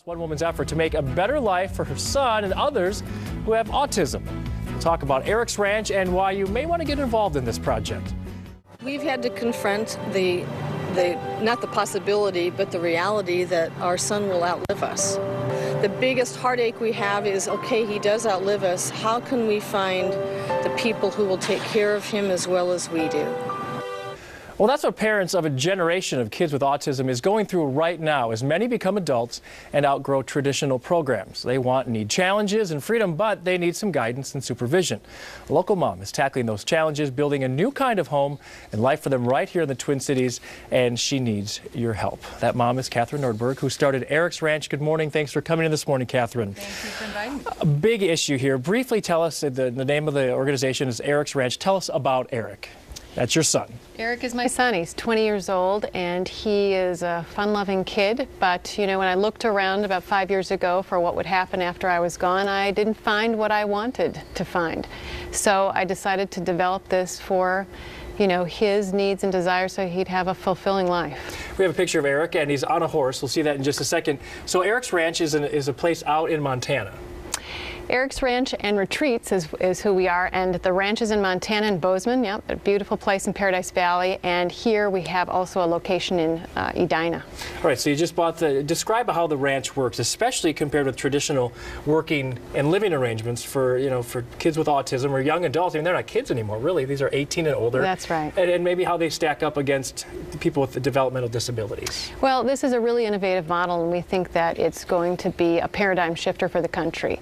One woman's effort to make a better life for her son and others who have autism. We'll talk about Erik's Ranch and why you may want to get involved in this project. We've had to confront not the possibility, but the reality that our son will outlive us. The biggest heartache we have is, okay, he does outlive us. How can we find the people who will take care of him as well as we do? Well, that's what parents of a generation of kids with autism is going through right now as many become adults and outgrow traditional programs. They want and need challenges and freedom, but they need some guidance and supervision. A local mom is tackling those challenges, building a new kind of home and life for them right here in the Twin Cities, and she needs your help. That mom is Kathryn Nordberg, who started Erik's Ranch. Good morning. Thanks for coming in this morning, Kathryn. Thank you for inviting me. A big issue here. Briefly tell us, the name of the organization is Erik's Ranch. Tell us about Erik. That's your son. Erik is my son. He's 20 years old, and he is a fun-loving kid. But, you know, when I looked around about 5 years ago for what would happen after I was gone, I didn't find what I wanted to find. So I decided to develop this for, you know, his needs and desires so he'd have a fulfilling life. We have a picture of Erik, and he's on a horse. We'll see that in just a second. So Erik's Ranch is a place out in Montana. Erik's Ranch and Retreats is who we are, and the ranch is in Montana in Bozeman, yep, a beautiful place in Paradise Valley, and here we have also a location in Edina. All right, so you just bought describe how the ranch works, especially compared with traditional working and living arrangements for, you know, for kids with autism or young adults. I mean, they're not kids anymore, really. These are 18 and older. That's right. And maybe how they stack up against people with developmental disabilities. Well, this is a really innovative model, and we think that it's going to be a paradigm shifter for the country.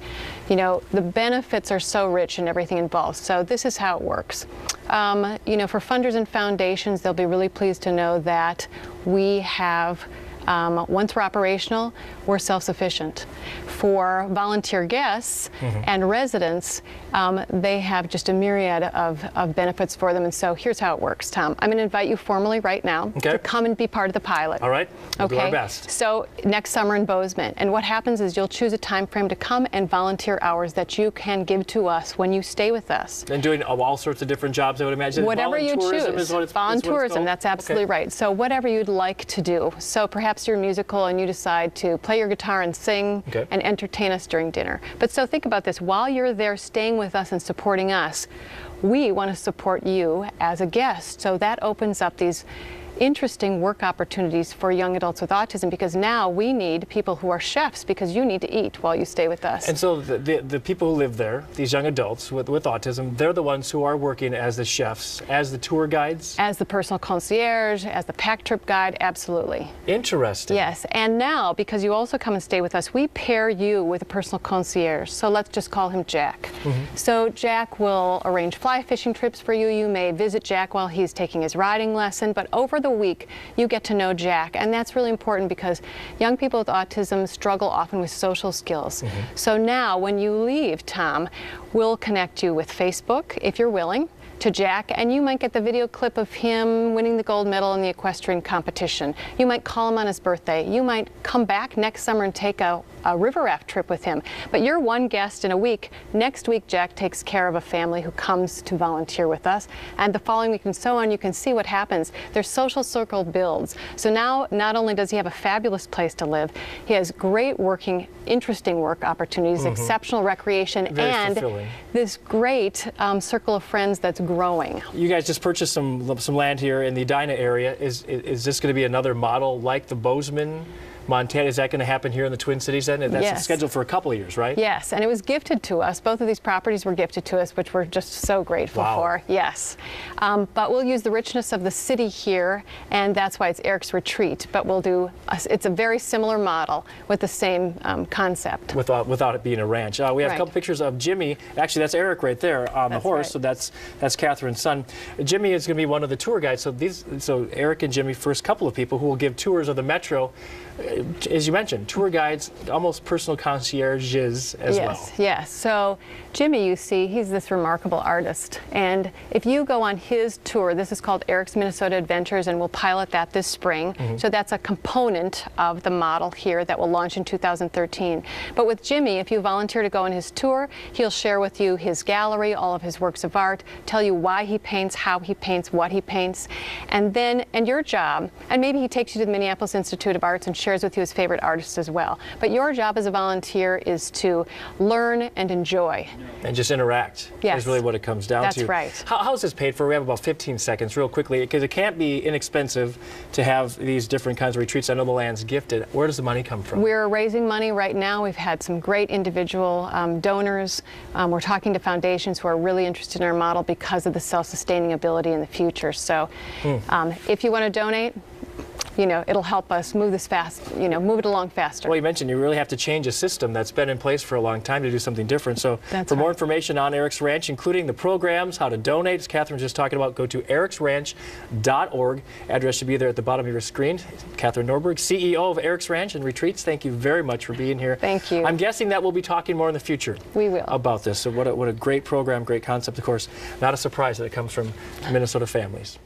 You know, the benefits are so rich in everything involved. So this is how it works. You know, for funders and foundations, they'll be really pleased to know that we have, once we're operational, we're self-sufficient. For volunteer guests and residents, they have just a myriad of benefits for them. And so here's how it works, Tom. I'm going to invite you formally right now to come and be part of the pilot. All right. We'll do our best. So next summer in Bozeman. And what happens is you'll choose a time frame to come and volunteer hours that you can give to us when you stay with us. And doing all sorts of different jobs, I would imagine. Whatever you choose. Voluntourism, that's absolutely right. So whatever you'd like to do. So perhaps you're musical and you decide to play your guitar and sing and entertain us during dinner. But so think about this. While you're there staying with us and supporting us, we want to support you as a guest. So that opens up these interesting work opportunities for young adults with autism, because now we need people who are chefs, because you need to eat while you stay with us. And so the people who live there, these young adults with autism, they're the ones who are working as the chefs, as the tour guides? As the personal concierge, as the pack trip guide, absolutely. Interesting. Yes, and now, because you also come and stay with us, we pair you with a personal concierge. So let's just call him Jack. So Jack will arrange fly fishing trips for you. You may visit Jack while he's taking his riding lesson, but over the week you get to know Jack, and that's really important because young people with autism struggle often with social skills. So now when you leave, Tom, we'll connect you with Facebook, if you're willing, to Jack, and you might get the video clip of him winning the gold medal in the equestrian competition. You might call him on his birthday. You might come back next summer and take a river raft trip with him. But you're one guest in a week. Next week, Jack takes care of a family who comes to volunteer with us. And the following week and so on, you can see what happens. Their social circle builds. So now, not only does he have a fabulous place to live, he has great working, interesting work opportunities, exceptional recreation, and this great circle of friends that's growing. You guys just purchased some land here in the Edina area. Is this going to be another model like the Bozeman, Montana? Is that going to happen here in the Twin Cities then? That's scheduled for a couple of years, right? Yes, and it was gifted to us. Both of these properties were gifted to us, which we're just so grateful for. Yes. But we'll use the richness of the city here, and that's why it's Erik's Retreat. But we'll do, it's a very similar model with the same concept. Without it being a ranch. We have a couple pictures of Jimmy. Actually, that's Erik right there on the horse, so that's Kathryn's son. Jimmy is going to be one of the tour guides. So Erik and Jimmy, first couple of people who will give tours of the metro. As you mentioned, tour guides, almost personal concierges as well. Yes. So Jimmy, you see, he's this remarkable artist. And if you go on his tour, this is called Erik's Minnesota Adventures, and we'll pilot that this spring. So that's a component of the model here that will launch in 2013. But with Jimmy, if you volunteer to go on his tour, he'll share with you his gallery, all of his works of art, tell you why he paints, how he paints, what he paints. And your job, and maybe he takes you to the Minneapolis Institute of Arts and shares with you his favorite artists as well. But your job as a volunteer is to learn and enjoy. And just interact. Yes. Is really what it comes down to. That's right. How is this paid for? We have about 15 seconds real quickly, because it can't be inexpensive to have these different kinds of retreats. I know the land's gifted. Where does the money come from? We're raising money right now. We've had some great individual donors. We're talking to foundations who are really interested in our model because of the self-sustaining ability in the future. So if you want to donate, you know, it'll help us move this fast, you know, move it along faster. Well, you mentioned you really have to change a system that's been in place for a long time to do something different. So for more information on Erik's Ranch, including the programs, how to donate, as Kathryn was just talking about, go to eriksranch.org. Address should be there at the bottom of your screen. Kathryn Nordberg, CEO of Erik's Ranch and Retreats, thank you very much for being here. Thank you. I'm guessing that we'll be talking more in the future. We will. About this. So what a great program, great concept, of course. Not a surprise that it comes from Minnesota families.